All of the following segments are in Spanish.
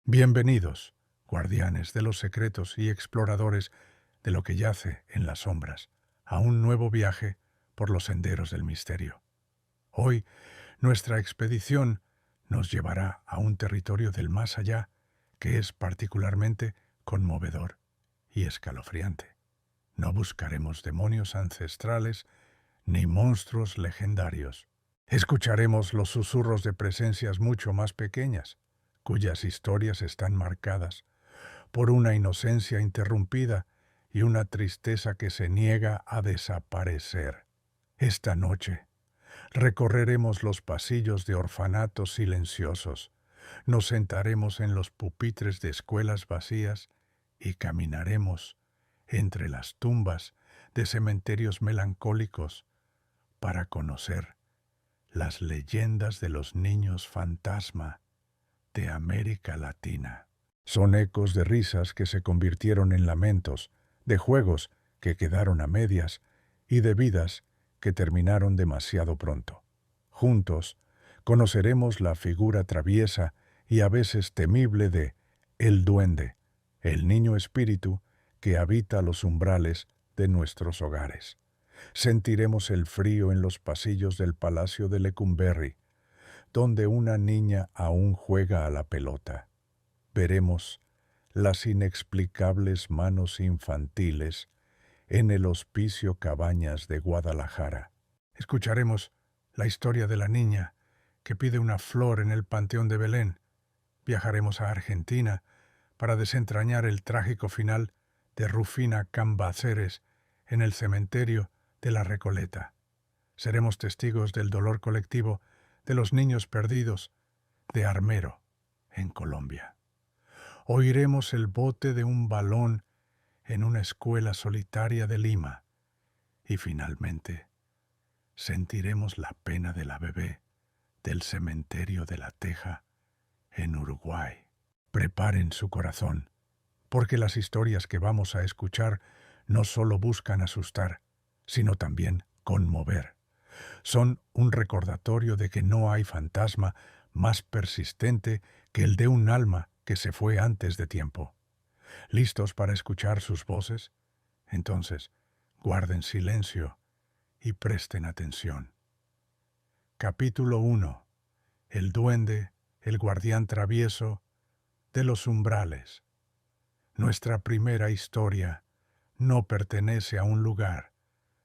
Bienvenidos, guardianes de los secretos y exploradores de lo que yace en las sombras, a un nuevo viaje por los senderos del misterio. Hoy, nuestra expedición nos llevará a un territorio del más allá que es particularmente conmovedor y escalofriante. No buscaremos demonios ancestrales ni monstruos legendarios. Escucharemos los susurros de presencias mucho más pequeñas, cuyas historias están marcadas por una inocencia interrumpida y una tristeza que se niega a desaparecer. Esta noche recorreremos los pasillos de orfanatos silenciosos, nos sentaremos en los pupitres de escuelas vacías y caminaremos entre las tumbas de cementerios melancólicos para conocer las leyendas de los niños fantasma de América Latina. Son ecos de risas que se convirtieron en lamentos, de juegos que quedaron a medias y de vidas que terminaron demasiado pronto. Juntos conoceremos la figura traviesa y a veces temible de el duende, el niño espíritu que habita los umbrales de nuestros hogares. Sentiremos el frío en los pasillos del Palacio de Lecumberri, donde una niña aún juega a la pelota. Veremos las inexplicables manos infantiles en el Hospicio Cabañas de Guadalajara. Escucharemos la historia de la niña que pide una flor en el Panteón de Belén. Viajaremos a Argentina para desentrañar el trágico final de Rufina Cambaceres en el cementerio de La Recoleta. Seremos testigos del dolor colectivo de los niños perdidos de Armero, en Colombia. Oiremos el bote de un balón en una escuela solitaria de Lima. Y finalmente, sentiremos la pena de la bebé del cementerio de La Teja, en Uruguay. Preparen su corazón, porque las historias que vamos a escuchar no solo buscan asustar, sino también conmover. Son un recordatorio de que no hay fantasma más persistente que el de un alma que se fue antes de tiempo. ¿Listos para escuchar sus voces? Entonces, guarden silencio y presten atención. Capítulo 1. El duende, el guardián travieso de los umbrales. Nuestra primera historia no pertenece a un lugar,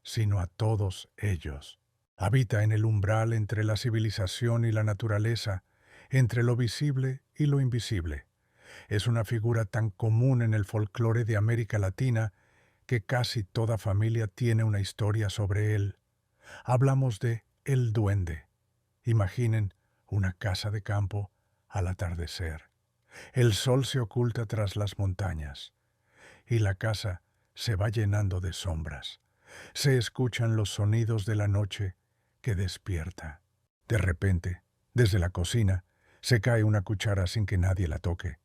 sino a todos ellos. Habita en el umbral entre la civilización y la naturaleza, entre lo visible y lo invisible. Es una figura tan común en el folclore de América Latina que casi toda familia tiene una historia sobre él. Hablamos de el duende. Imaginen una casa de campo al atardecer. El sol se oculta tras las montañas y la casa se va llenando de sombras. Se escuchan los sonidos de la noche que despierta. De repente, desde la cocina, se cae una cuchara sin que nadie la toque.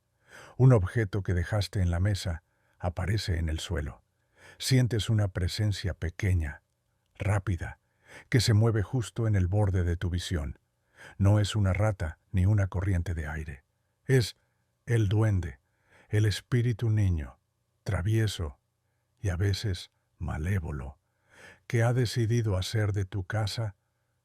Un objeto que dejaste en la mesa aparece en el suelo. Sientes una presencia pequeña, rápida, que se mueve justo en el borde de tu visión. No es una rata ni una corriente de aire. Es el duende, el espíritu niño, travieso y a veces malévolo, que ha decidido hacer de tu casa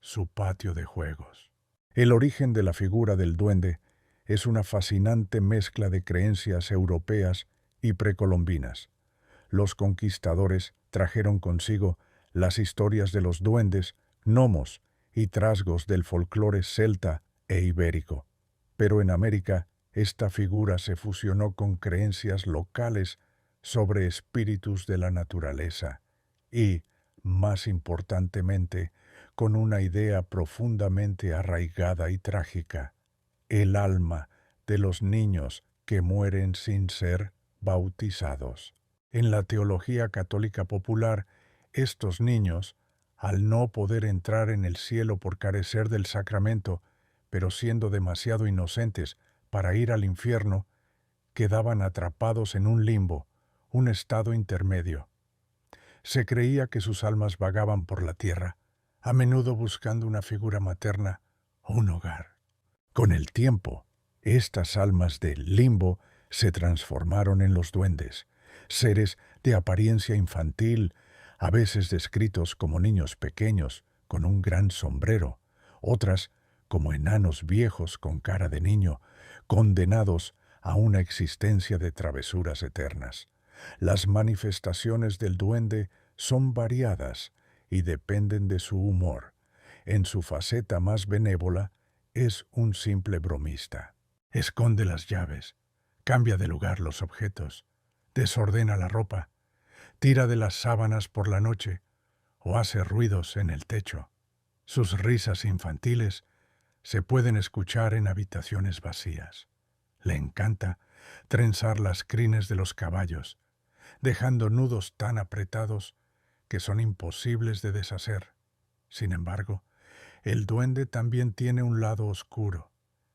su patio de juegos. El origen de la figura del duende es una fascinante mezcla de creencias europeas y precolombinas. Los conquistadores trajeron consigo las historias de los duendes, gnomos y trasgos del folclore celta e ibérico. Pero en América, esta figura se fusionó con creencias locales sobre espíritus de la naturaleza y, más importantemente, con una idea profundamente arraigada y trágica: el alma de los niños que mueren sin ser bautizados. En la teología católica popular, estos niños, al no poder entrar en el cielo por carecer del sacramento, pero siendo demasiado inocentes para ir al infierno, quedaban atrapados en un limbo, un estado intermedio. Se creía que sus almas vagaban por la tierra, a menudo buscando una figura materna o un hogar. Con el tiempo, Estas almas del limbo se transformaron en los duendes, seres de apariencia infantil, a veces descritos como niños pequeños con un gran sombrero, otras como enanos viejos con cara de niño, condenados a una existencia de travesuras eternas. Las manifestaciones del duende son variadas y dependen de su humor. En su faceta más benévola, es un simple bromista. Esconde las llaves, cambia de lugar los objetos, desordena la ropa, tira de las sábanas por la noche o hace ruidos en el techo. Sus risas infantiles se pueden escuchar en habitaciones vacías. Le encanta trenzar las crines de los caballos, dejando nudos tan apretados que son imposibles de deshacer. Sin embargo, el duende también tiene un lado oscuro.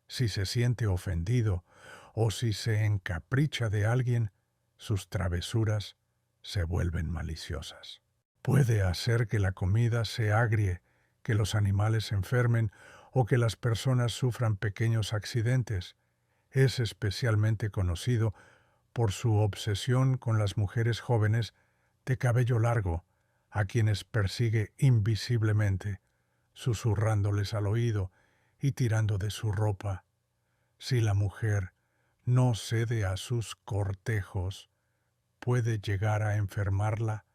Si se siente ofendido o si se encapricha de alguien, sus travesuras se vuelven maliciosas. Puede hacer que la comida se agrie, que los animales se enfermen o que las personas sufran pequeños accidentes. Es especialmente conocido por su obsesión con las mujeres jóvenes de cabello largo, a quienes persigue invisiblemente, susurrándoles al oído y tirando de su ropa. Si la mujer no cede a sus cortejos, puede llegar a enfermarla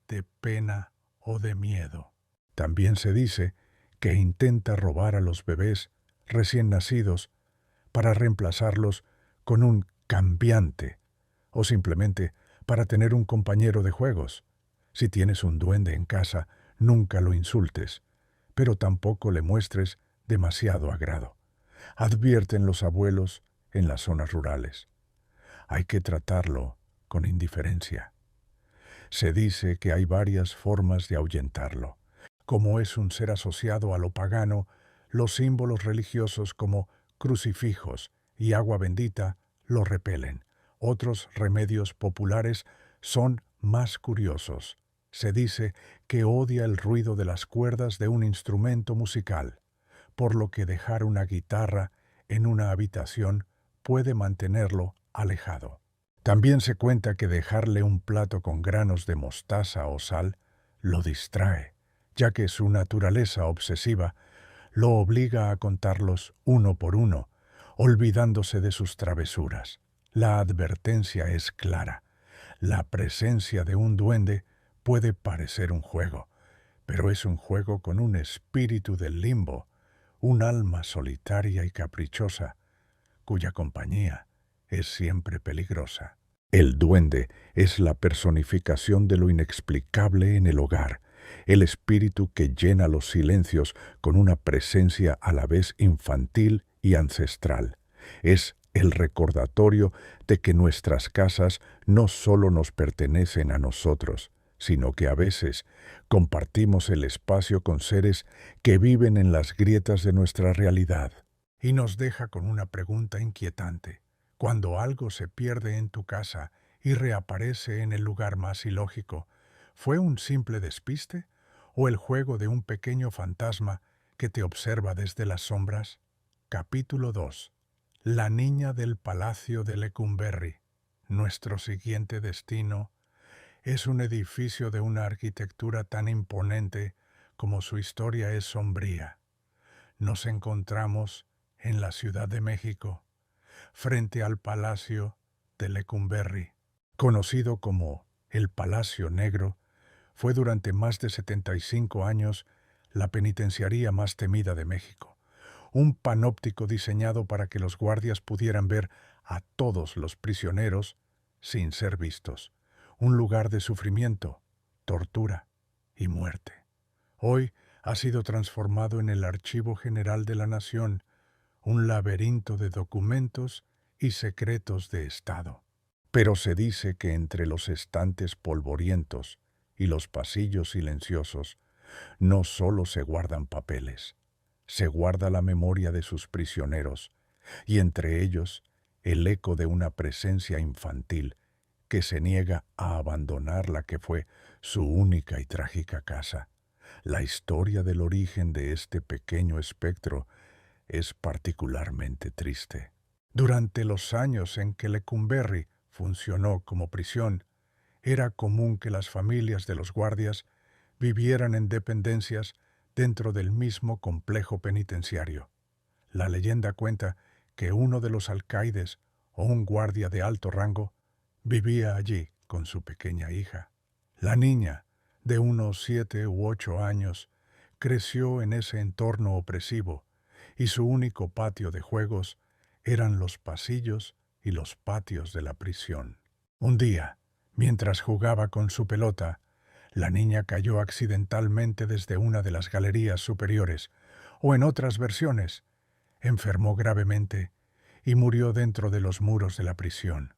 de pena o de miedo. También se dice que intenta robar a los bebés recién nacidos para reemplazarlos con un cambiante o simplemente para tener un compañero de juegos. Si tienes un duende en casa, nunca lo insultes, pero tampoco le muestres demasiado agrado. Advierten los abuelos en las zonas rurales. Hay que tratarlo con indiferencia. Se dice que hay varias formas de ahuyentarlo. Como es un ser asociado a lo pagano, los símbolos religiosos como crucifijos y agua bendita lo repelen. Otros remedios populares son más curiosos. Se dice que odia el ruido de las cuerdas de un instrumento musical, por lo que dejar una guitarra en una habitación puede mantenerlo alejado. También se cuenta que dejarle un plato con granos de mostaza o sal lo distrae, ya que su naturaleza obsesiva lo obliga a contarlos uno por uno, olvidándose de sus travesuras. La advertencia es clara. La presencia de un duende puede parecer un juego, pero es un juego con un espíritu del limbo, un alma solitaria y caprichosa, cuya compañía es siempre peligrosa. El duende es la personificación de lo inexplicable en el hogar, el espíritu que llena los silencios con una presencia a la vez infantil y ancestral. Es el recordatorio de que nuestras casas no solo nos pertenecen a nosotros, sino que a veces compartimos el espacio con seres que viven en las grietas de nuestra realidad. Y nos deja con una pregunta inquietante. Cuando algo se pierde en tu casa y reaparece en el lugar más ilógico, ¿fue un simple despiste o el juego de un pequeño fantasma que te observa desde las sombras? Capítulo 2. La niña del palacio de Lecumberri. Nuestro siguiente destino es un edificio de una arquitectura tan imponente como su historia es sombría. Nos encontramos en la Ciudad de México, frente al Palacio de Lecumberri. Conocido como el Palacio Negro, fue durante más de 75 años la penitenciaría más temida de México. Un panóptico diseñado para que los guardias pudieran ver a todos los prisioneros sin ser vistos. Un lugar de sufrimiento, tortura y muerte. Hoy ha sido transformado en el Archivo General de la Nación, un laberinto de documentos y secretos de Estado. Pero se dice que entre los estantes polvorientos y los pasillos silenciosos no solo se guardan papeles, se guarda la memoria de sus prisioneros, y entre ellos el eco de una presencia infantil que se niega a abandonar la que fue su única y trágica casa. La historia del origen de este pequeño espectro es particularmente triste. Durante los años en que Lecumberri funcionó como prisión, era común que las familias de los guardias vivieran en dependencias dentro del mismo complejo penitenciario. La leyenda cuenta que uno de los alcaides o un guardia de alto rango vivía allí con su pequeña hija. La niña, de unos 7 u 8 años, creció en ese entorno opresivo y su único patio de juegos eran los pasillos y los patios de la prisión. Un día, mientras jugaba con su pelota, la niña cayó accidentalmente desde una de las galerías superiores, o en otras versiones, enfermó gravemente y murió dentro de los muros de la prisión.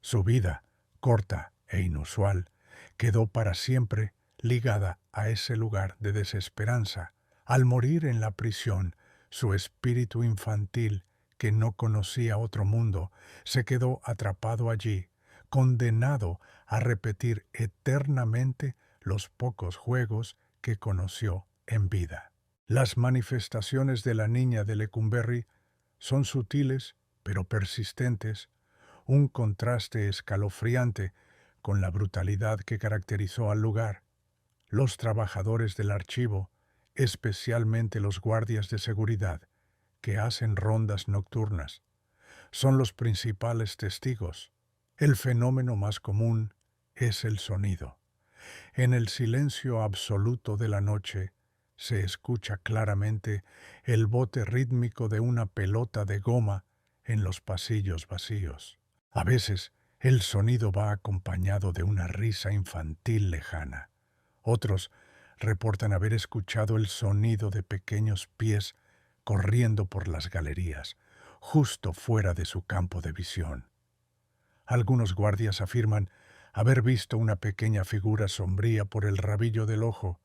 Su vida, corta e inusual, quedó para siempre ligada a ese lugar de desesperanza. Al morir en la prisión, su espíritu infantil, que no conocía otro mundo, se quedó atrapado allí, condenado a repetir eternamente los pocos juegos que conoció en vida. Las manifestaciones de la niña de Lecumberri son sutiles pero persistentes, un contraste escalofriante con la brutalidad que caracterizó al lugar. Los trabajadores del archivo, especialmente los guardias de seguridad, que hacen rondas nocturnas, son los principales testigos. El fenómeno más común es el sonido. En el silencio absoluto de la noche se escucha claramente el bote rítmico de una pelota de goma en los pasillos vacíos. A veces el sonido va acompañado de una risa infantil lejana. Otros reportan haber escuchado el sonido de pequeños pies corriendo por las galerías, justo fuera de su campo de visión. Algunos guardias afirman haber visto una pequeña figura sombría por el rabillo del ojo,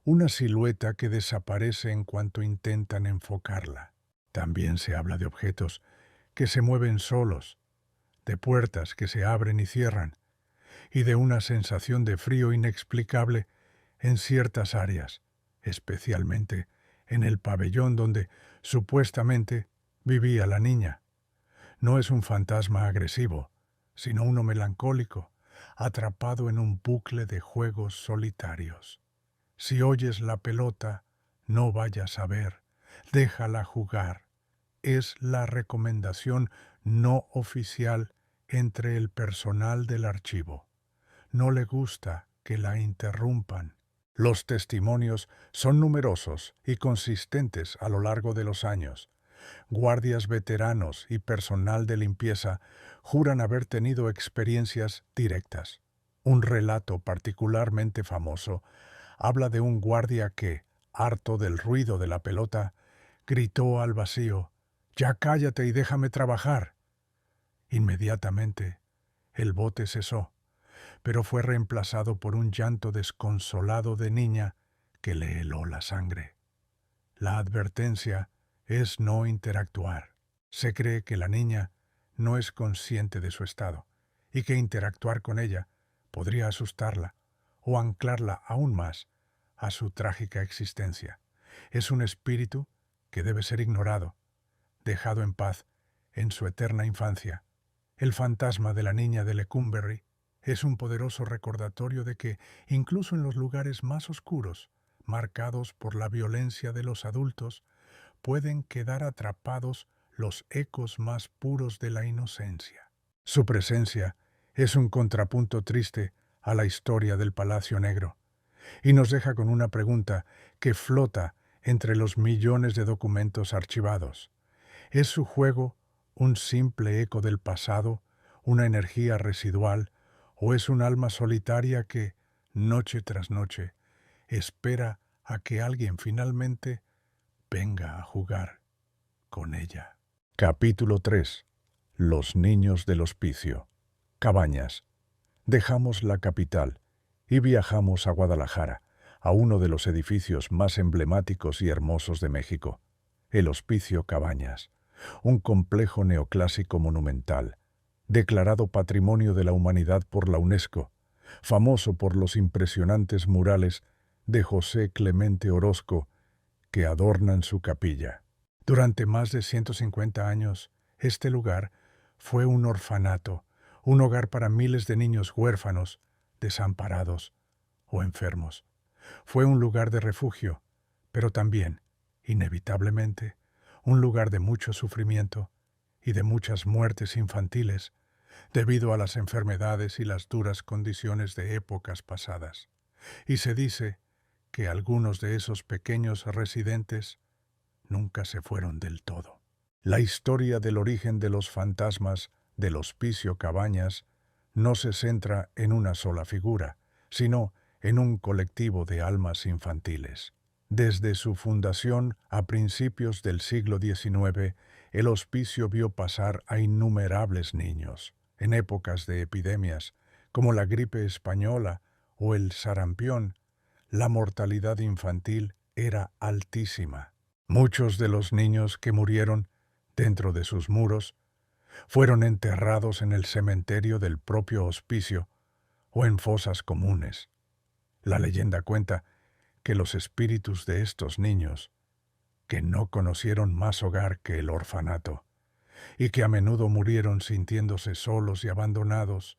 una silueta que desaparece en cuanto intentan enfocarla. También se habla de objetos que se mueven solos, de puertas que se abren y cierran, y de una sensación de frío inexplicable en ciertas áreas, especialmente en el pabellón donde supuestamente vivía la niña. No es un fantasma agresivo, sino uno melancólico, atrapado en un bucle de juegos solitarios. Si oyes la pelota, no vayas a ver, déjala jugar. Es la recomendación no oficial entre el personal del archivo. No le gusta que la interrumpan. Los testimonios son numerosos y consistentes a lo largo de los años. Guardias veteranos y personal de limpieza juran haber tenido experiencias directas. Un relato particularmente famoso habla de un guardia que, harto del ruido de la pelota, gritó al vacío: «¡Ya cállate y déjame trabajar!». Inmediatamente, el bote cesó, pero fue reemplazado por un llanto desconsolado de niña que le heló la sangre. La advertencia es no interactuar. Se cree que la niña no es consciente de su estado y que interactuar con ella podría asustarla o anclarla aún más a su trágica existencia. Es un espíritu que debe ser ignorado, dejado en paz en su eterna infancia. El fantasma de la niña de Lecumberri es un poderoso recordatorio de que, incluso en los lugares más oscuros, marcados por la violencia de los adultos, pueden quedar atrapados los ecos más puros de la inocencia. Su presencia es un contrapunto triste a la historia del Palacio Negro, y nos deja con una pregunta que flota entre los millones de documentos archivados. ¿Es su juego un simple eco del pasado, una energía residual, o es un alma solitaria que, noche tras noche, espera a que alguien finalmente venga a jugar con ella? Capítulo 3. Los niños del hospicio. Cabañas. Dejamos la capital y viajamos a Guadalajara, a uno de los edificios más emblemáticos y hermosos de México, el Hospicio Cabañas, un complejo neoclásico monumental, declarado Patrimonio de la Humanidad por la UNESCO, famoso por los impresionantes murales de José Clemente Orozco que adornan su capilla. Durante más de 150 años, Este lugar fue un orfanato, un hogar para miles de niños huérfanos, desamparados o enfermos. Fue un lugar de refugio, pero también, inevitablemente, un lugar de mucho sufrimiento y de muchas muertes infantiles, debido a las enfermedades y las duras condiciones de épocas pasadas. Y se dice que algunos de esos pequeños residentes nunca se fueron del todo. La historia del origen de los fantasmas del Hospicio Cabañas no se centra en una sola figura, sino en un colectivo de almas infantiles. Desde su fundación a principios del siglo XIX, el hospicio vio pasar a innumerables niños, en épocas de epidemias, como la gripe española o el sarampión. La mortalidad infantil era altísima. Muchos de los niños que murieron dentro de sus muros fueron enterrados en el cementerio del propio hospicio o en fosas comunes. La leyenda cuenta que los espíritus de estos niños, que no conocieron más hogar que el orfanato, y que a menudo murieron sintiéndose solos y abandonados,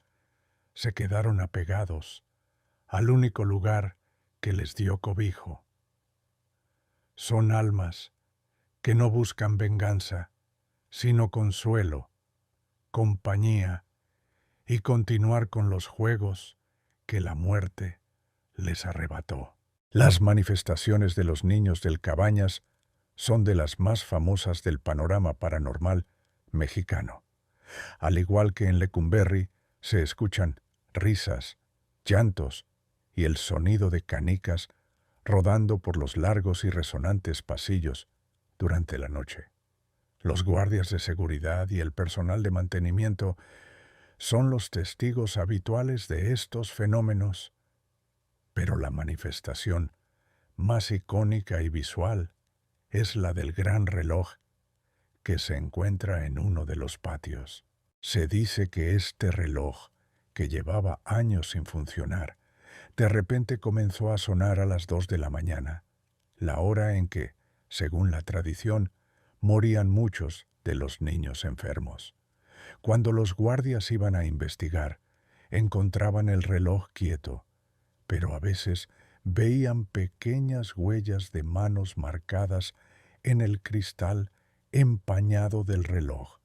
se quedaron apegados al único lugar que les dio cobijo. Son almas que no buscan venganza, sino consuelo, compañía y continuar con los juegos que la muerte les arrebató. Las manifestaciones de los niños del Cabañas son de las más famosas del panorama paranormal mexicano. Al igual que en Lecumberri, se escuchan risas, llantos y el sonido de canicas rodando por los largos y resonantes pasillos durante la noche. Los guardias de seguridad y el personal de mantenimiento son los testigos habituales de estos fenómenos, pero la manifestación más icónica y visual es la del gran reloj que se encuentra en uno de los patios. Se dice que este reloj, que llevaba años sin funcionar, de repente comenzó a sonar a las 2 de la mañana, la hora en que, según la tradición, morían muchos de los niños enfermos. Cuando los guardias iban a investigar, encontraban el reloj quieto, pero a veces veían pequeñas huellas de manos marcadas en el cristal empañado del reloj,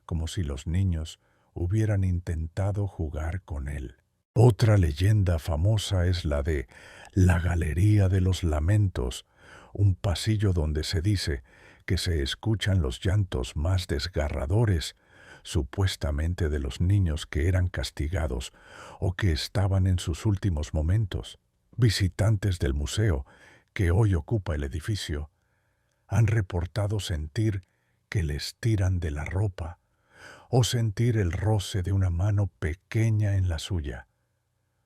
como si los niños hubieran intentado jugar con él. Otra leyenda famosa es la de la Galería de los Lamentos, un pasillo donde se dice que se escuchan los llantos más desgarradores, supuestamente de los niños que eran castigados o que estaban en sus últimos momentos. Visitantes del museo, que hoy ocupa el edificio, han reportado sentir que les tiran de la ropa o sentir el roce de una mano pequeña en la suya,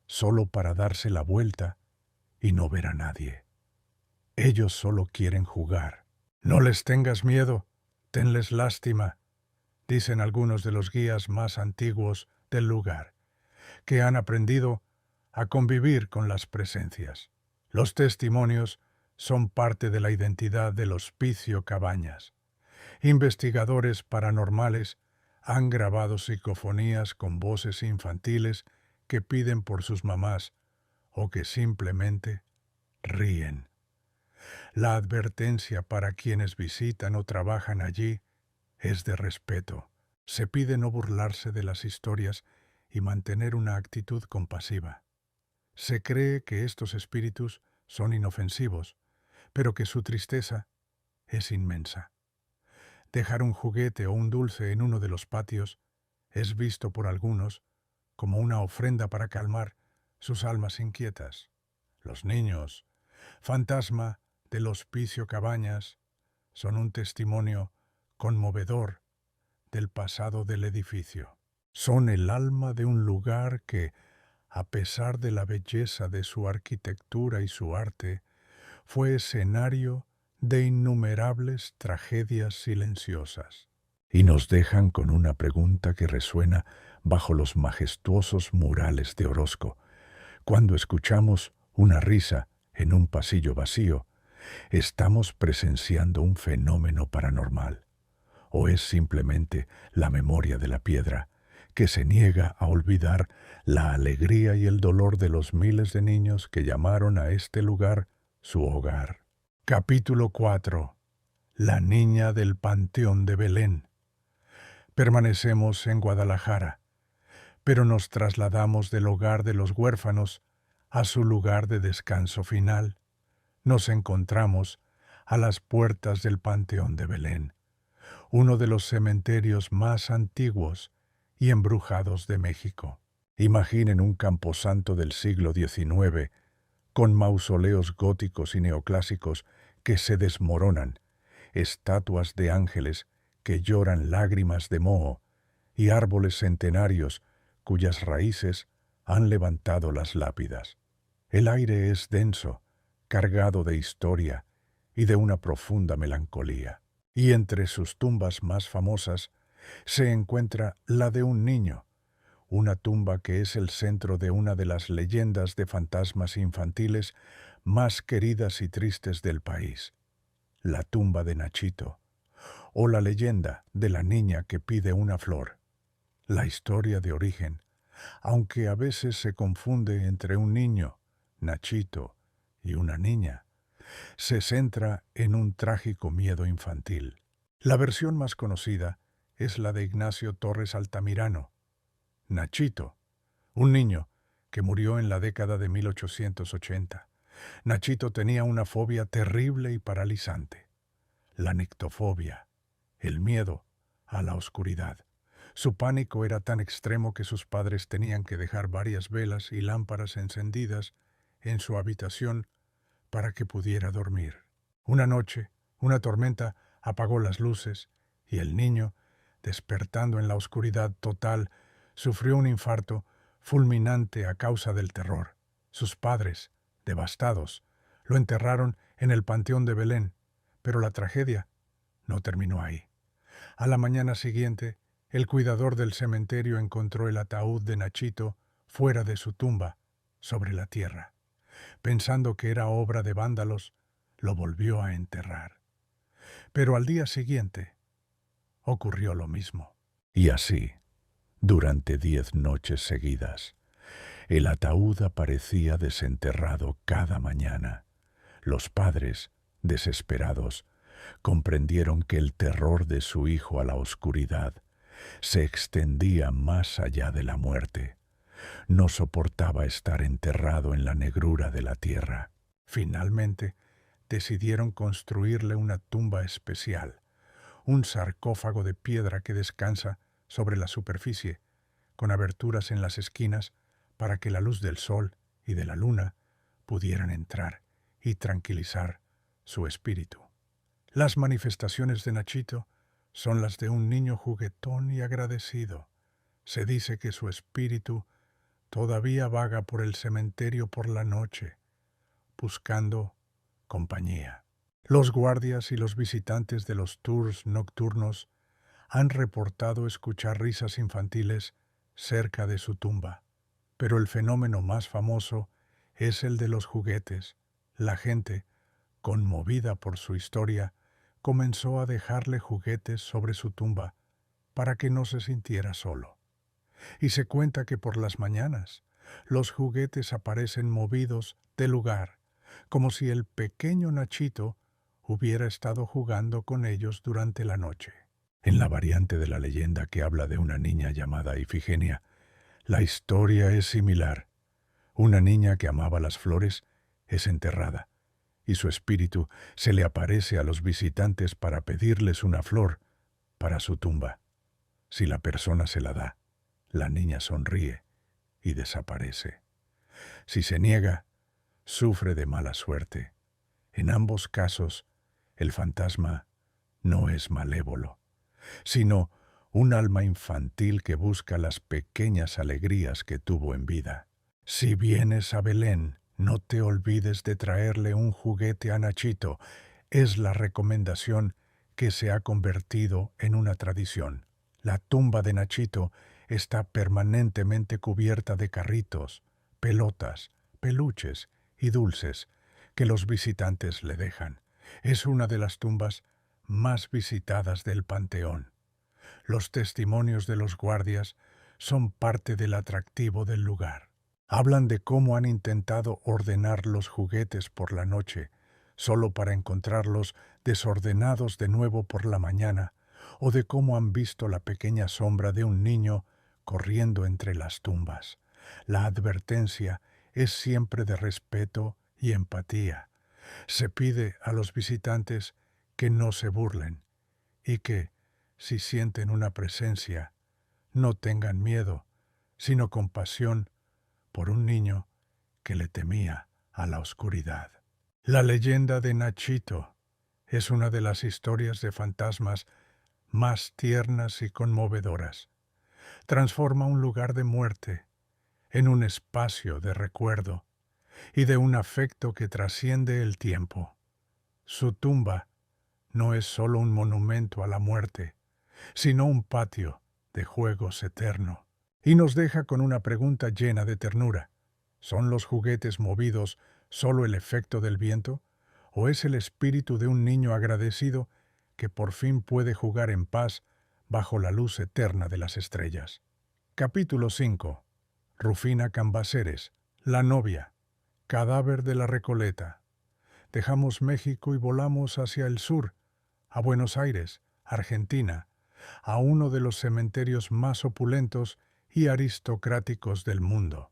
solo para darse la vuelta y no ver a nadie. Ellos solo quieren jugar. No les tengas miedo, tenles lástima, dicen algunos de los guías más antiguos del lugar, que han aprendido a convivir con las presencias. Los testimonios son parte de la identidad del Hospicio Cabañas. Investigadores paranormales han grabado psicofonías con voces infantiles que piden por sus mamás o que simplemente ríen. La advertencia para quienes visitan o trabajan allí es de respeto. Se pide no burlarse de las historias y mantener una actitud compasiva. Se cree que estos espíritus son inofensivos, pero que su tristeza es inmensa. Dejar un juguete o un dulce en uno de los patios es visto por algunos como una ofrenda para calmar sus almas inquietas. Los niños, fantasma del Hospicio Cabañas, son un testimonio conmovedor del pasado del edificio. Son el alma de un lugar que, a pesar de la belleza de su arquitectura y su arte, fue escenario de innumerables tragedias silenciosas. Y nos dejan con una pregunta que resuena bajo los majestuosos murales de Orozco. Cuando escuchamos una risa en un pasillo vacío, estamos presenciando un fenómeno paranormal, ¿O es simplemente la memoria de la piedra que se niega a olvidar la alegría y el dolor de los miles de niños que llamaron a este lugar su hogar? Capítulo 4. La niña del Panteón de Belén. Permanecemos en Guadalajara, pero nos trasladamos del hogar de los huérfanos a su lugar de descanso final. Nos encontramos a las puertas del Panteón de Belén, uno de los cementerios más antiguos y embrujados de México. Imaginen un camposanto del siglo XIX con mausoleos góticos y neoclásicos que se desmoronan, estatuas de ángeles que lloran lágrimas de moho y árboles centenarios cuyas raíces han levantado las lápidas. El aire es denso, cargado de historia y de una profunda melancolía. Y entre sus tumbas más famosas se encuentra la de un niño, una tumba que es el centro de una de las leyendas de fantasmas infantiles más queridas y tristes del país, la tumba de Nachito, o la leyenda de la niña que pide una flor. La historia de origen, aunque a veces se confunde entre un niño, Nachito, y una niña, se centra en un trágico miedo infantil. La versión más conocida es la de Ignacio Torres Altamirano, Nachito, un niño que murió en la década de 1880. Nachito tenía una fobia terrible y paralizante, la nictofobia, el miedo a la oscuridad. Su pánico era tan extremo que sus padres tenían que dejar varias velas y lámparas encendidas en su habitación para que pudiera dormir. Una noche, una tormenta apagó las luces y el niño, despertando en la oscuridad total, sufrió un infarto fulminante a causa del terror. Sus padres, devastados, lo enterraron en el Panteón de Belén, pero la tragedia no terminó ahí. A la mañana siguiente, el cuidador del cementerio encontró el ataúd de Nachito fuera de su tumba, sobre la tierra. Pensando que era obra de vándalos, lo volvió a enterrar. Pero al día siguiente ocurrió lo mismo. Y así, durante 10 noches seguidas, el ataúd aparecía desenterrado cada mañana. Los padres, desesperados, comprendieron que el terror de su hijo a la oscuridad se extendía más allá de la muerte. No soportaba estar enterrado en la negrura de la tierra. Finalmente, decidieron construirle una tumba especial, un sarcófago de piedra que descansa sobre la superficie, con aberturas en las esquinas para que la luz del sol y de la luna pudieran entrar y tranquilizar su espíritu. Las manifestaciones de Nachito son las de un niño juguetón y agradecido. Se dice que su espíritu todavía vaga por el cementerio por la noche, buscando compañía. Los guardias y los visitantes de los tours nocturnos han reportado escuchar risas infantiles cerca de su tumba. Pero el fenómeno más famoso es el de los juguetes. La gente, conmovida por su historia, comenzó a dejarle juguetes sobre su tumba para que no se sintiera solo. Y se cuenta que por las mañanas los juguetes aparecen movidos de lugar, como si el pequeño Nachito hubiera estado jugando con ellos durante la noche. En la variante de la leyenda que habla de una niña llamada Ifigenia, la historia es similar. Una niña que amaba las flores es enterrada, y su espíritu se le aparece a los visitantes para pedirles una flor para su tumba. Si la persona se la da, la niña sonríe y desaparece. Si se niega, sufre de mala suerte. En ambos casos, el fantasma no es malévolo, sino un alma infantil que busca las pequeñas alegrías que tuvo en vida. Si vienes a Belén, no te olvides de traerle un juguete a Nachito. Es la recomendación que se ha convertido en una tradición. La tumba de Nachito está permanentemente cubierta de carritos, pelotas, peluches y dulces que los visitantes le dejan. Es una de las tumbas más visitadas del panteón. Los testimonios de los guardias son parte del atractivo del lugar. Hablan de cómo han intentado ordenar los juguetes por la noche, solo para encontrarlos desordenados de nuevo por la mañana, o de cómo han visto la pequeña sombra de un niño corriendo entre las tumbas. La advertencia es siempre de respeto y empatía. Se pide a los visitantes que no se burlen y que, si sienten una presencia, no tengan miedo, sino compasión por un niño que le temía a la oscuridad. La leyenda de Nachito es una de las historias de fantasmas más tiernas y conmovedoras. Transforma un lugar de muerte en un espacio de recuerdo y de un afecto que trasciende el tiempo. Su tumba no es solo un monumento a la muerte, sino un patio de juegos eterno. Y nos deja con una pregunta llena de ternura. ¿Son los juguetes movidos solo el efecto del viento? ¿O es el espíritu de un niño agradecido que por fin puede jugar en paz bajo la luz eterna de las estrellas? Capítulo 5. Rufina Cambaceres, la novia, cadáver de la Recoleta. Dejamos México y volamos hacia el sur, a Buenos Aires, Argentina, a uno de los cementerios más opulentos y aristocráticos del mundo,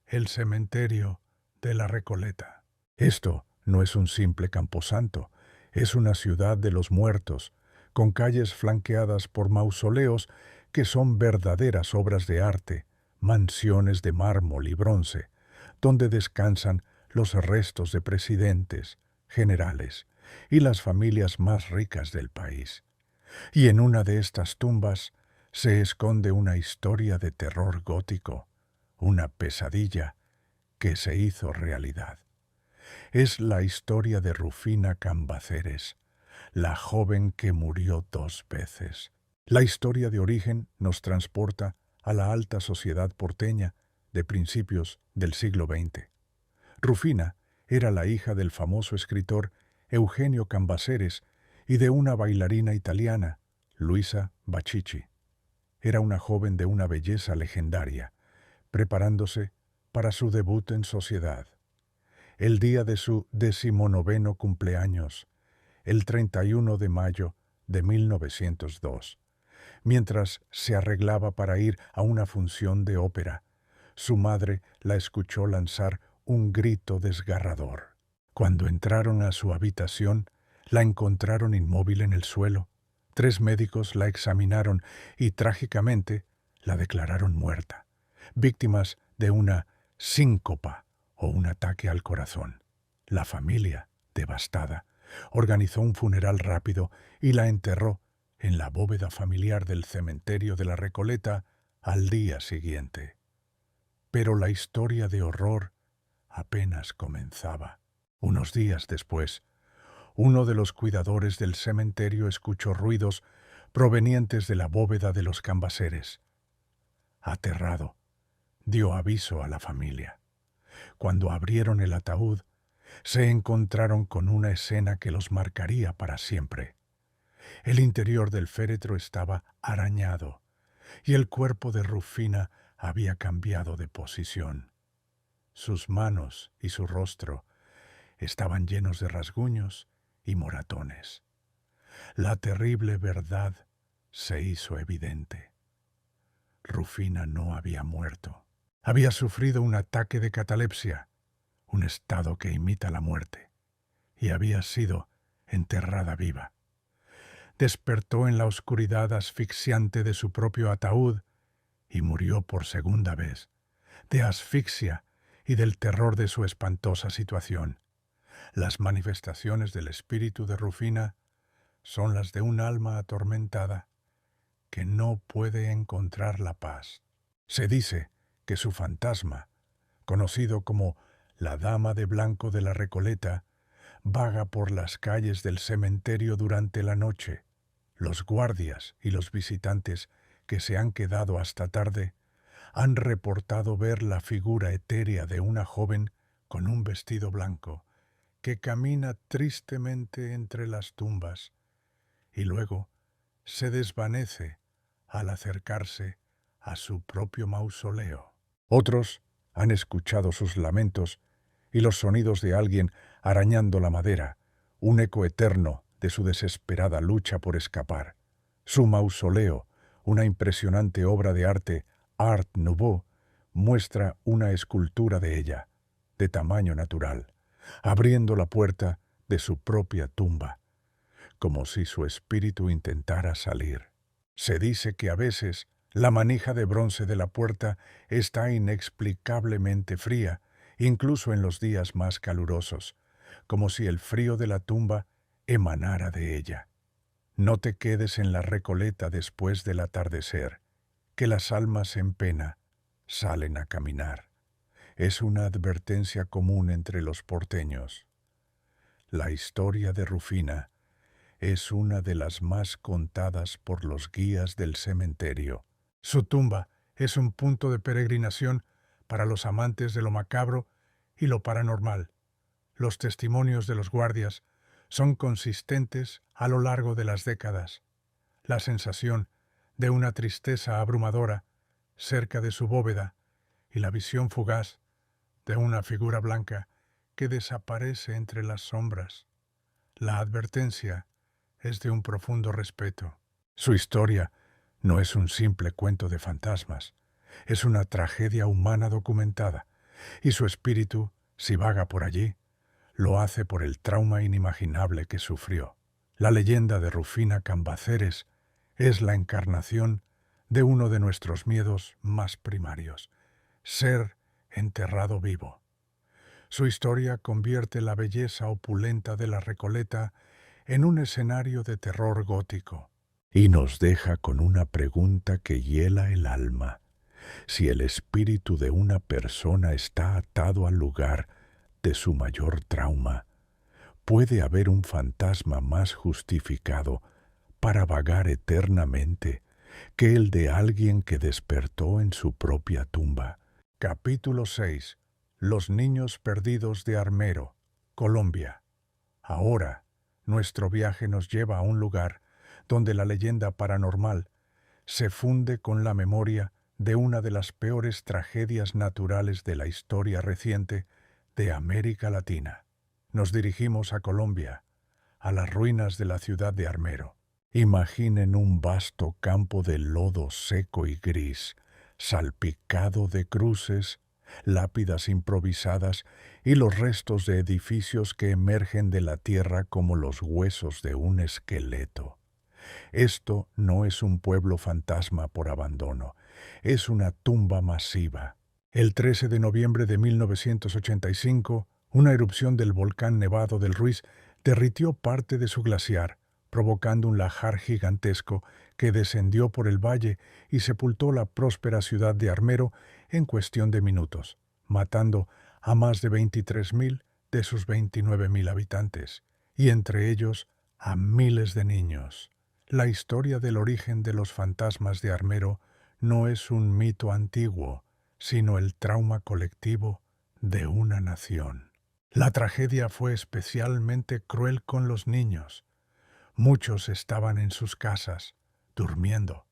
el cementerio de la Recoleta. Esto no es un simple camposanto, es una ciudad de los muertos, con calles flanqueadas por mausoleos que son verdaderas obras de arte, mansiones de mármol y bronce, donde descansan los restos de presidentes, generales y las familias más ricas del país. Y en una de estas tumbas se esconde una historia de terror gótico, una pesadilla que se hizo realidad. Es la historia de Rufina Cambaceres, la joven que murió 2 veces. La historia de origen nos transporta a la alta sociedad porteña de principios del siglo XX. Rufina era la hija del famoso escritor Eugenio Cambaceres y de una bailarina italiana, Luisa Bacicci. Era una joven de una belleza legendaria, preparándose para su debut en sociedad. El día de su 19º cumpleaños, el 31 de mayo de 1902, mientras se arreglaba para ir a una función de ópera, su madre la escuchó lanzar un grito desgarrador. Cuando entraron a su habitación, la encontraron inmóvil en el suelo. 3 médicos la examinaron y trágicamente la declararon muerta, víctimas de una síncopa o un ataque al corazón. La familia, devastada, organizó un funeral rápido y la enterró en la bóveda familiar del cementerio de la Recoleta al día siguiente. Pero la historia de horror apenas comenzaba. Unos días después, uno de los cuidadores del cementerio escuchó ruidos provenientes de la bóveda de los Cambaceres. Aterrado, dio aviso a la familia. Cuando abrieron el ataúd, se encontraron con una escena que los marcaría para siempre. El interior del féretro estaba arañado y el cuerpo de Rufina había cambiado de posición. Sus manos y su rostro estaban llenos de rasguños y moratones. La terrible verdad se hizo evidente. Rufina no había muerto. Había sufrido un ataque de catalepsia, un estado que imita la muerte, y había sido enterrada viva. Despertó en la oscuridad asfixiante de su propio ataúd y murió por segunda vez, de asfixia y del terror de su espantosa situación. Las manifestaciones del espíritu de Rufina son las de un alma atormentada que no puede encontrar la paz. Se dice que su fantasma, conocido como la Dama de Blanco de la Recoleta, vaga por las calles del cementerio durante la noche. Los guardias y los visitantes que se han quedado hasta tarde han reportado ver la figura etérea de una joven con un vestido blanco que camina tristemente entre las tumbas y luego se desvanece al acercarse a su propio mausoleo. Otros han escuchado sus lamentos y los sonidos de alguien arañando la madera, un eco eterno de su desesperada lucha por escapar. Su mausoleo, una impresionante obra de arte Art Nouveau, muestra una escultura de ella, de tamaño natural, abriendo la puerta de su propia tumba, como si su espíritu intentara salir. Se dice que a veces la manija de bronce de la puerta está inexplicablemente fría, incluso en los días más calurosos, como si el frío de la tumba emanara de ella. No te quedes en la Recoleta después del atardecer, que las almas en pena salen a caminar. Es una advertencia común entre los porteños. La historia de Rufina es una de las más contadas por los guías del cementerio. Su tumba es un punto de peregrinación para los amantes de lo macabro y lo paranormal. Los testimonios de los guardias son consistentes a lo largo de las décadas. La sensación de una tristeza abrumadora cerca de su bóveda y la visión fugaz de una figura blanca que desaparece entre las sombras. La advertencia es de un profundo respeto. Su historia no es un simple cuento de fantasmas, es una tragedia humana documentada, y su espíritu, si vaga por allí, lo hace por el trauma inimaginable que sufrió. La leyenda de Rufina Cambaceres es la encarnación de uno de nuestros miedos más primarios, ser enterrado vivo. Su historia convierte la belleza opulenta de la Recoleta en un escenario de terror gótico. Y nos deja con una pregunta que hiela el alma. Si el espíritu de una persona está atado al lugar de su mayor trauma, ¿puede haber un fantasma más justificado para vagar eternamente que el de alguien que despertó en su propia tumba? Capítulo 6. Los niños perdidos de Armero, Colombia. Ahora, nuestro viaje nos lleva a un lugar donde la leyenda paranormal se funde con la memoria de una de las peores tragedias naturales de la historia reciente de América Latina. Nos dirigimos a Colombia, a las ruinas de la ciudad de Armero. Imaginen un vasto campo de lodo seco y gris, salpicado de cruces, lápidas improvisadas y los restos de edificios que emergen de la tierra como los huesos de un esqueleto. Esto no es un pueblo fantasma por abandono, es una tumba masiva. El 13 de noviembre de 1985, una erupción del volcán Nevado del Ruiz derritió parte de su glaciar, provocando un lahar gigantesco que descendió por el valle y sepultó la próspera ciudad de Armero en cuestión de minutos, matando a más de 23.000 de sus 29.000 habitantes, y entre ellos a miles de niños. La historia del origen de los fantasmas de Armero no es un mito antiguo, sino el trauma colectivo de una nación. La tragedia fue especialmente cruel con los niños. Muchos estaban en sus casas, durmiendo.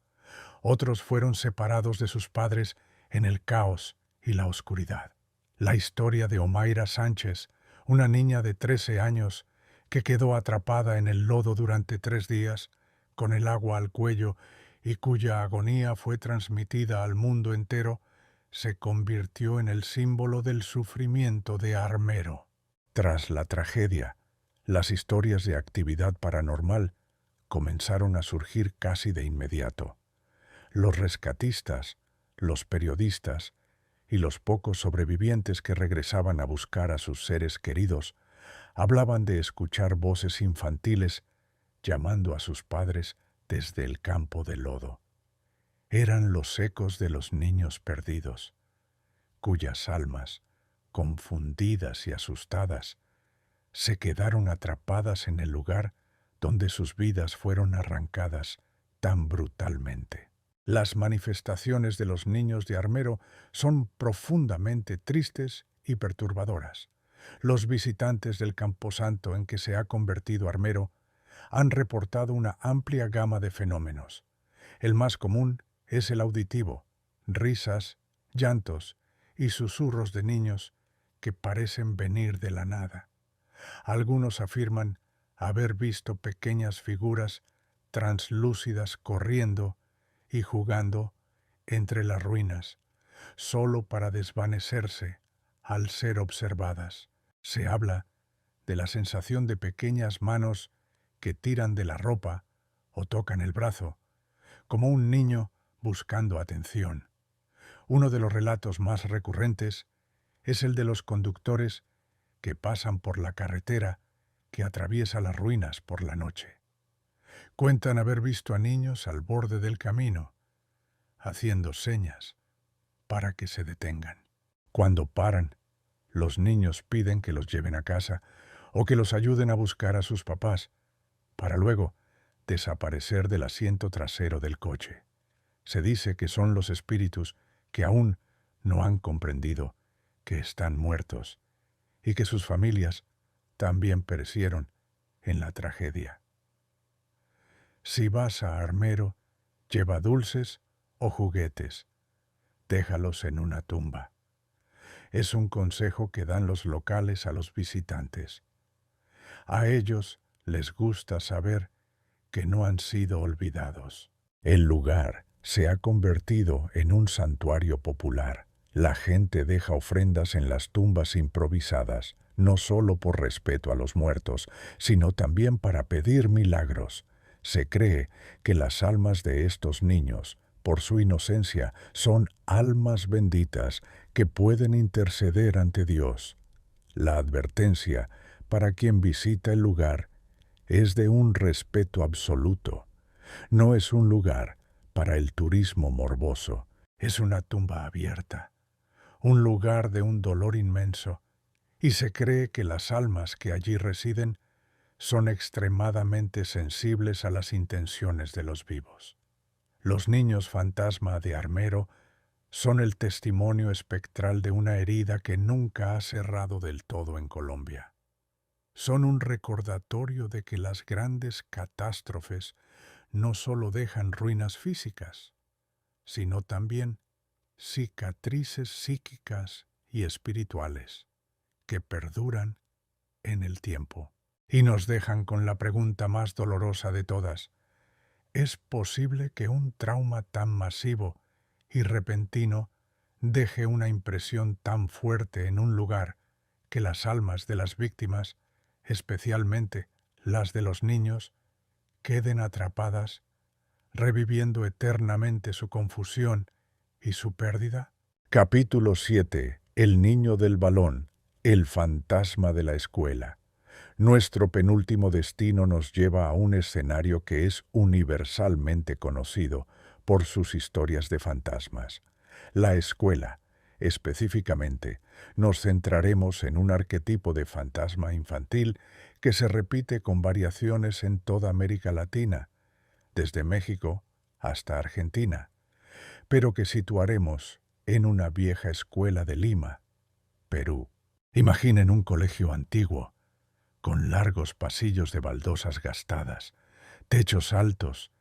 Otros fueron separados de sus padres en el caos y la oscuridad. La historia de Omaira Sánchez, una niña de 13 años que quedó atrapada en el lodo durante 3 días, con el agua al cuello y cuya agonía fue transmitida al mundo entero, se convirtió en el símbolo del sufrimiento de Armero. Tras la tragedia, las historias de actividad paranormal comenzaron a surgir casi de inmediato. Los rescatistas, los periodistas y los pocos sobrevivientes que regresaban a buscar a sus seres queridos hablaban de escuchar voces infantiles llamando a sus padres desde el campo de lodo. Eran los ecos de los niños perdidos, cuyas almas, confundidas y asustadas, se quedaron atrapadas en el lugar donde sus vidas fueron arrancadas tan brutalmente. Las manifestaciones de los niños de Armero son profundamente tristes y perturbadoras. Los visitantes del camposanto en que se ha convertido Armero han reportado una amplia gama de fenómenos. El más común es el auditivo, risas, llantos y susurros de niños que parecen venir de la nada. Algunos afirman haber visto pequeñas figuras translúcidas corriendo y jugando entre las ruinas, solo para desvanecerse al ser observadas. Se habla de la sensación de pequeñas manos que tiran de la ropa o tocan el brazo, como un niño buscando atención. Uno de los relatos más recurrentes es el de los conductores que pasan por la carretera que atraviesa las ruinas por la noche. Cuentan haber visto a niños al borde del camino, haciendo señas para que se detengan. Cuando paran, los niños piden que los lleven a casa o que los ayuden a buscar a sus papás, para luego desaparecer del asiento trasero del coche. Se dice que son los espíritus que aún no han comprendido que están muertos y que sus familias también perecieron en la tragedia. Si vas a Armero, lleva dulces o juguetes. Déjalos en una tumba. Es un consejo que dan los locales a los visitantes. A ellos les gusta saber que no han sido olvidados. El lugar se ha convertido en un santuario popular. La gente deja ofrendas en las tumbas improvisadas, no solo por respeto a los muertos, sino también para pedir milagros. Se cree que las almas de estos niños, por su inocencia, son almas benditas que pueden interceder ante Dios. La advertencia para quien visita el lugar es de un respeto absoluto. No es un lugar para el turismo morboso. Es una tumba abierta, un lugar de un dolor inmenso, y se cree que las almas que allí residen son extremadamente sensibles a las intenciones de los vivos. Los niños fantasma de Armero son el testimonio espectral de una herida que nunca ha cerrado del todo en Colombia. Son un recordatorio de que las grandes catástrofes no solo dejan ruinas físicas, sino también cicatrices psíquicas y espirituales que perduran en el tiempo y nos dejan con la pregunta más dolorosa de todas. ¿Es posible que un trauma tan masivo y repentino deje una impresión tan fuerte en un lugar que las almas de las víctimas, especialmente las de los niños, queden atrapadas, reviviendo eternamente su confusión y su pérdida? Capítulo 7. El niño del balón, el fantasma de la escuela. Nuestro penúltimo destino nos lleva a un escenario que es universalmente conocido por sus historias de fantasmas. La escuela. Específicamente, nos centraremos en un arquetipo de fantasma infantil que se repite con variaciones en toda América Latina, desde México hasta Argentina, pero que situaremos en una vieja escuela de Lima, Perú. Imaginen un colegio antiguo, con largos pasillos de baldosas gastadas, techos altos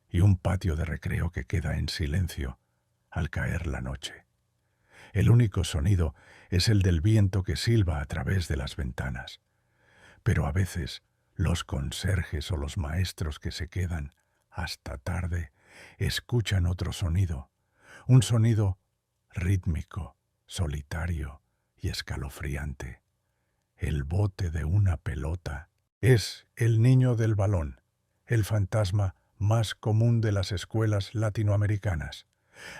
y un patio de recreo que queda en silencio al caer la noche. El único sonido es el del viento que silba a través de las ventanas. Pero a veces los conserjes o los maestros que se quedan hasta tarde escuchan otro sonido, un sonido rítmico, solitario y escalofriante. El bote de una pelota. Es el niño del balón, el fantasma más común de las escuelas latinoamericanas.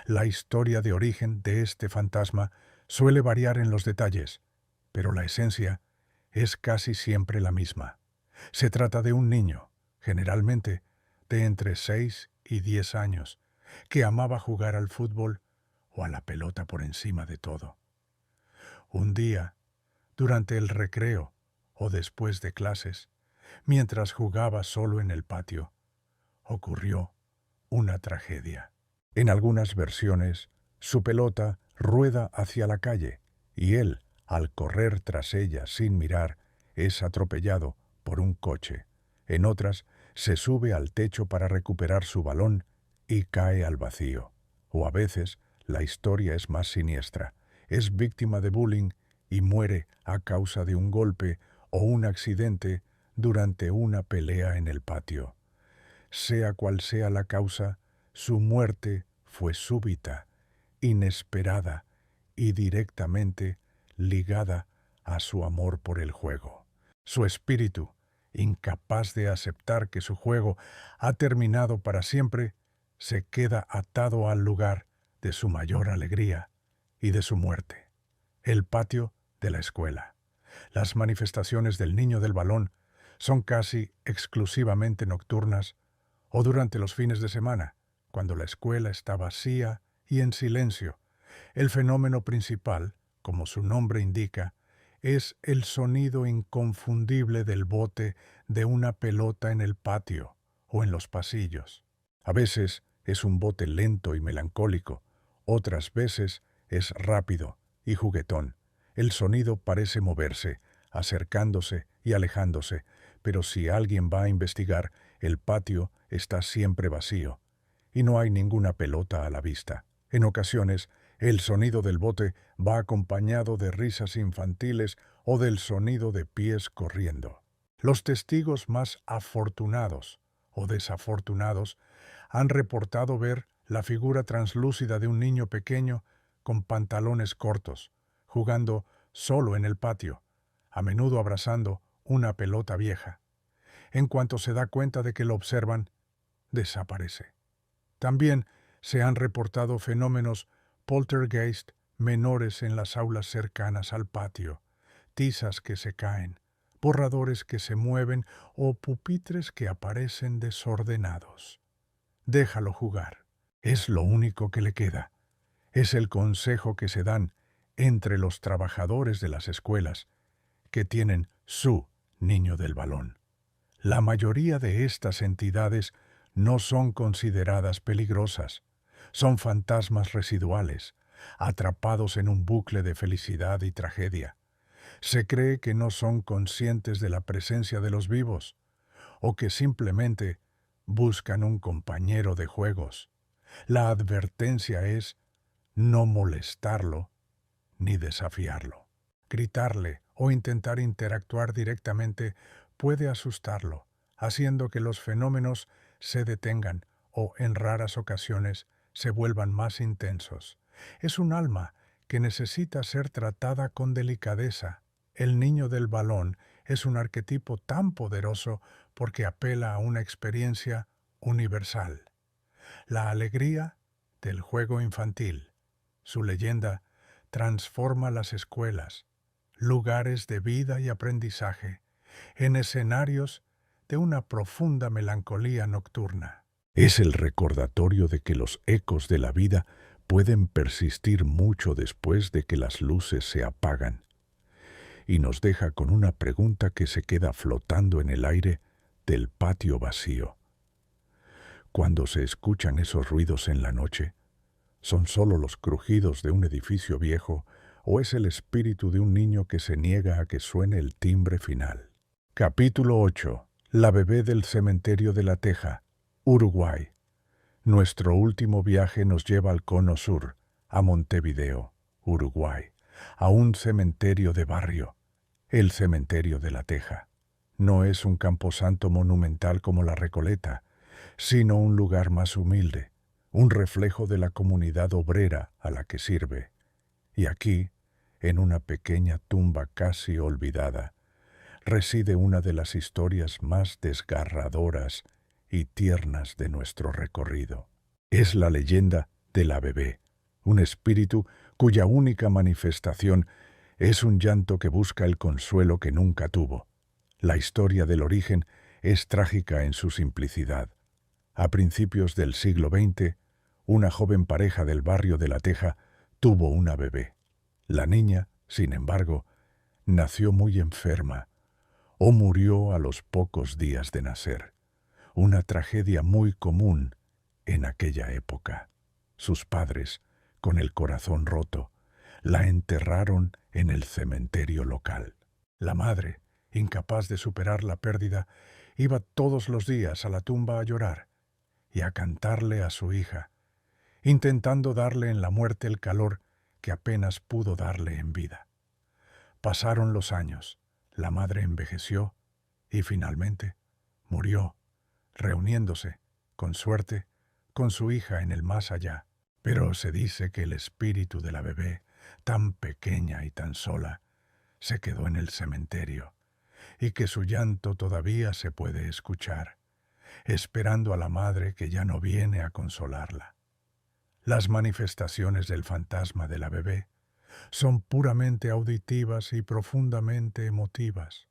La historia de origen de este fantasma suele variar en los detalles, pero la esencia es casi siempre la misma. Se trata de un niño, generalmente de entre 6 y 10 años, que amaba jugar al fútbol o a la pelota por encima de todo. Un día, durante el recreo o después de clases, mientras jugaba solo en el patio, ocurrió una tragedia. En algunas versiones, su pelota rueda hacia la calle y él, al correr tras ella sin mirar, es atropellado por un coche. En otras, Se sube al techo para recuperar su balón y cae al vacío. O a veces, la historia es más siniestra. Es víctima de bullying y muere a causa de un golpe o un accidente durante una pelea en el patio. Sea cual sea la causa, su muerte fue súbita, inesperada y directamente ligada a su amor por el juego. Su espíritu, incapaz de aceptar que su juego ha terminado para siempre, se queda atado al lugar de su mayor alegría y de su muerte, el patio de la escuela. Las manifestaciones del niño del balón son casi exclusivamente nocturnas o durante los fines de semana, cuando la escuela está vacía y en silencio. El fenómeno principal, como su nombre indica, es el sonido inconfundible del bote de una pelota en el patio o en los pasillos. A veces es un bote lento y melancólico, otras veces es rápido y juguetón. El sonido parece moverse, acercándose y alejándose, pero si alguien va a investigar, el patio está siempre vacío y no hay ninguna pelota a la vista. En ocasiones, el sonido del bote va acompañado de risas infantiles o del sonido de pies corriendo. Los testigos más afortunados o desafortunados han reportado ver la figura translúcida de un niño pequeño con pantalones cortos, jugando solo en el patio, a menudo abrazando una pelota vieja. En cuanto se da cuenta de que lo observan, desaparece. También se han reportado fenómenos poltergeist menores en las aulas cercanas al patio, tizas que se caen, borradores que se mueven o pupitres que aparecen desordenados. Déjalo jugar. Es lo único que le queda. Es el consejo que se dan entre los trabajadores de las escuelas que tienen su niño del balón. La mayoría de estas entidades no son consideradas peligrosas. Son fantasmas residuales, atrapados en un bucle de felicidad y tragedia. Se cree que no son conscientes de la presencia de los vivos, o que simplemente buscan un compañero de juegos. La advertencia es no molestarlo ni desafiarlo. Gritarle o intentar interactuar directamente puede asustarlo, haciendo que los fenómenos se detengan o, en raras ocasiones, se vuelvan más intensos. Es un alma que necesita ser tratada con delicadeza. El niño del balón es un arquetipo tan poderoso porque apela a una experiencia universal. La alegría del juego infantil. Su leyenda transforma las escuelas, lugares de vida y aprendizaje, en escenarios de una profunda melancolía nocturna. Es el recordatorio de que los ecos de la vida pueden persistir mucho después de que las luces se apagan, y nos deja con una pregunta que se queda flotando en el aire del patio vacío. Cuando se escuchan esos ruidos en la noche, ¿son solo los crujidos de un edificio viejo o es el espíritu de un niño que se niega a que suene el timbre final? Capítulo 8. La bebé del cementerio de La Teja, Uruguay. Nuestro último viaje nos lleva al cono sur, a Montevideo, Uruguay, a un cementerio de barrio, el cementerio de La Teja. No es un camposanto monumental como la Recoleta, sino un lugar más humilde, un reflejo de la comunidad obrera a la que sirve. Y aquí, en una pequeña tumba casi olvidada, reside una de las historias más desgarradoras y tiernas de nuestro recorrido. Es la leyenda de la bebé, un espíritu cuya única manifestación es un llanto que busca el consuelo que nunca tuvo. La historia del origen es trágica en su simplicidad. A principios del siglo XX, una joven pareja del barrio de La Teja tuvo una bebé. La niña, sin embargo, nació muy enferma o murió a los pocos días de nacer. Una tragedia muy común en aquella época. Sus padres, con el corazón roto, la enterraron en el cementerio local. La madre, incapaz de superar la pérdida, Iba todos los días a la tumba a llorar y a cantarle a su hija, intentando darle en la muerte el calor que apenas pudo darle en vida. Pasaron los años, la madre envejeció y finalmente murió, reuniéndose, con suerte, con su hija en el más allá. Pero se dice que el espíritu de la bebé, tan pequeña y tan sola, se quedó en el cementerio, y que su llanto todavía se puede escuchar, esperando a la madre que ya no viene a consolarla. Las manifestaciones del fantasma de la bebé son puramente auditivas y profundamente emotivas.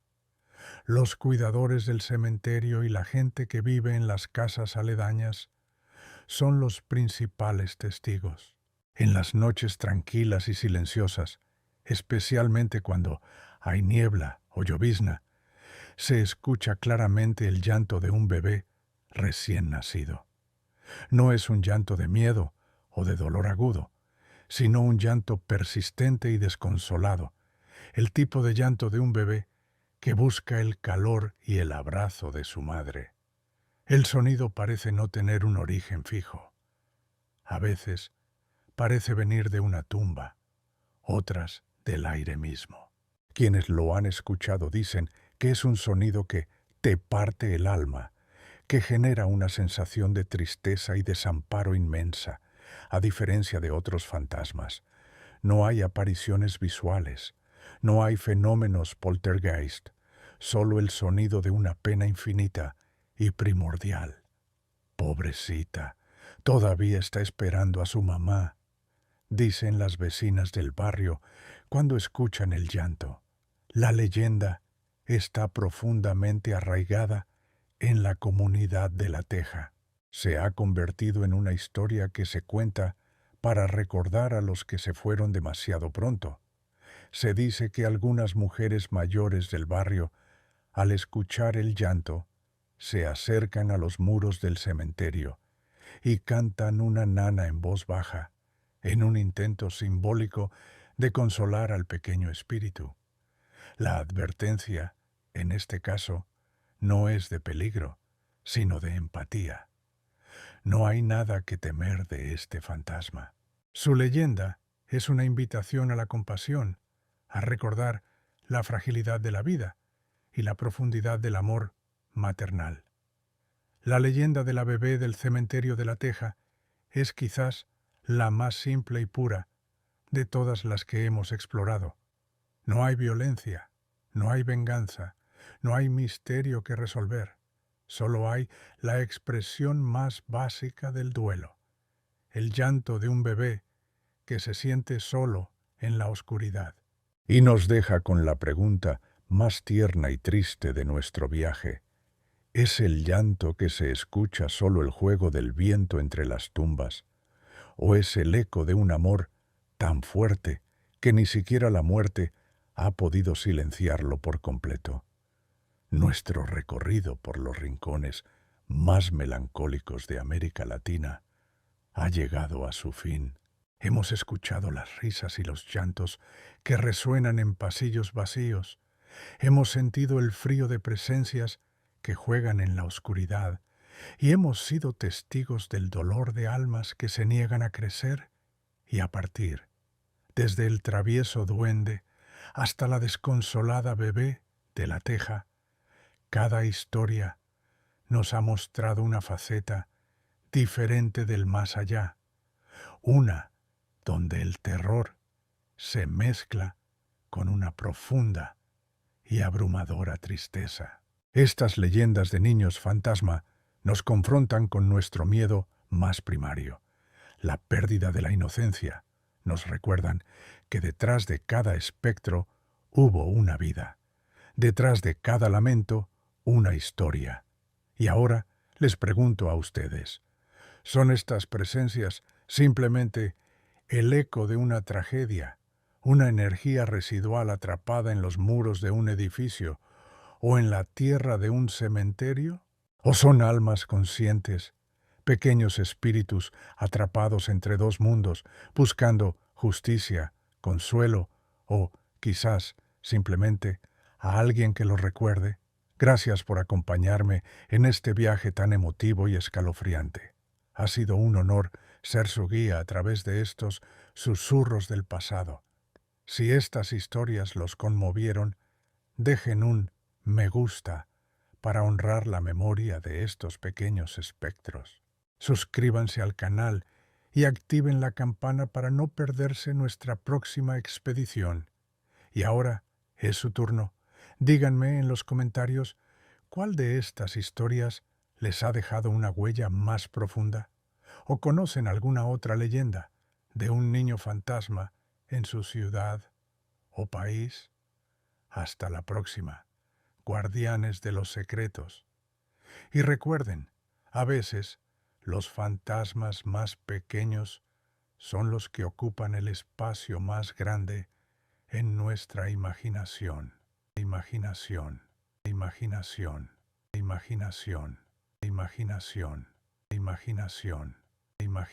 Los cuidadores del cementerio y la gente que vive en las casas aledañas son los principales testigos. En las noches tranquilas y silenciosas, especialmente cuando hay niebla o llovizna, se escucha claramente el llanto de un bebé recién nacido. No es un llanto de miedo o de dolor agudo, sino un llanto persistente y desconsolado, el tipo de llanto de un bebé que busca el calor y el abrazo de su madre. El sonido parece no tener un origen fijo. A veces parece venir de una tumba, otras del aire mismo. Quienes lo han escuchado dicen que es un sonido que te parte el alma, que genera una sensación de tristeza y desamparo inmensa, a diferencia de otros fantasmas. No hay apariciones visuales, no hay fenómenos poltergeist, solo el sonido de una pena infinita y primordial. Pobrecita, todavía está esperando a su mamá, dicen las vecinas del barrio cuando escuchan el llanto. La leyenda está profundamente arraigada en la comunidad de La Teja. Se ha convertido en una historia que se cuenta para recordar a los que se fueron demasiado pronto. Se dice que algunas mujeres mayores del barrio, al escuchar el llanto, se acercan a los muros del cementerio y cantan una nana en voz baja, en un intento simbólico de consolar al pequeño espíritu. La advertencia, en este caso, no es de peligro, sino de empatía. No hay nada que temer de este fantasma. Su leyenda es una invitación a la compasión, a recordar la fragilidad de la vida y la profundidad del amor maternal. La leyenda de la bebé del cementerio de La Teja es quizás la más simple y pura de todas las que hemos explorado. No hay violencia, no hay venganza, no hay misterio que resolver. Solo hay la expresión más básica del duelo, el llanto de un bebé que se siente solo en la oscuridad. Y nos deja con la pregunta más tierna y triste de nuestro viaje. ¿Es el llanto que se escucha solo el juego del viento entre las tumbas? ¿O es el eco de un amor tan fuerte que ni siquiera la muerte ha podido silenciarlo por completo? Nuestro recorrido por los rincones más melancólicos de América Latina ha llegado a su fin. Hemos escuchado las risas y los llantos que resuenan en pasillos vacíos. Hemos sentido el frío de presencias que juegan en la oscuridad y hemos sido testigos del dolor de almas que se niegan a crecer y a partir, desde el travieso duende hasta la desconsolada bebé de La Teja. Cada historia nos ha mostrado una faceta diferente del más allá, una donde el terror se mezcla con una profunda y abrumadora tristeza. Estas leyendas de niños fantasma nos confrontan con nuestro miedo más primario, la pérdida de la inocencia. Nos recuerdan que detrás de cada espectro hubo una vida, detrás de cada lamento una historia. Y ahora les pregunto a ustedes, ¿son estas presencias simplemente el eco de una tragedia, una energía residual atrapada en los muros de un edificio o en la tierra de un cementerio? ¿O son almas conscientes, pequeños espíritus atrapados entre dos mundos, buscando justicia, consuelo o, quizás, simplemente a alguien que los recuerde? Gracias por acompañarme en este viaje tan emotivo y escalofriante. Ha sido un honor ser su guía a través de estos susurros del pasado. Si estas historias los conmovieron, dejen un me gusta para honrar la memoria de estos pequeños espectros. Suscríbanse al canal y activen la campana para no perderse nuestra próxima expedición. Y ahora es su turno. Díganme en los comentarios cuál de estas historias les ha dejado una huella más profunda o conocen alguna otra leyenda de un niño fantasma en su ciudad o país. Hasta la próxima, guardianes de los secretos. Y recuerden, a veces los fantasmas más pequeños son los que ocupan el espacio más grande en nuestra imaginación. Imaginación, imaginación, imaginación, imaginación, imaginación.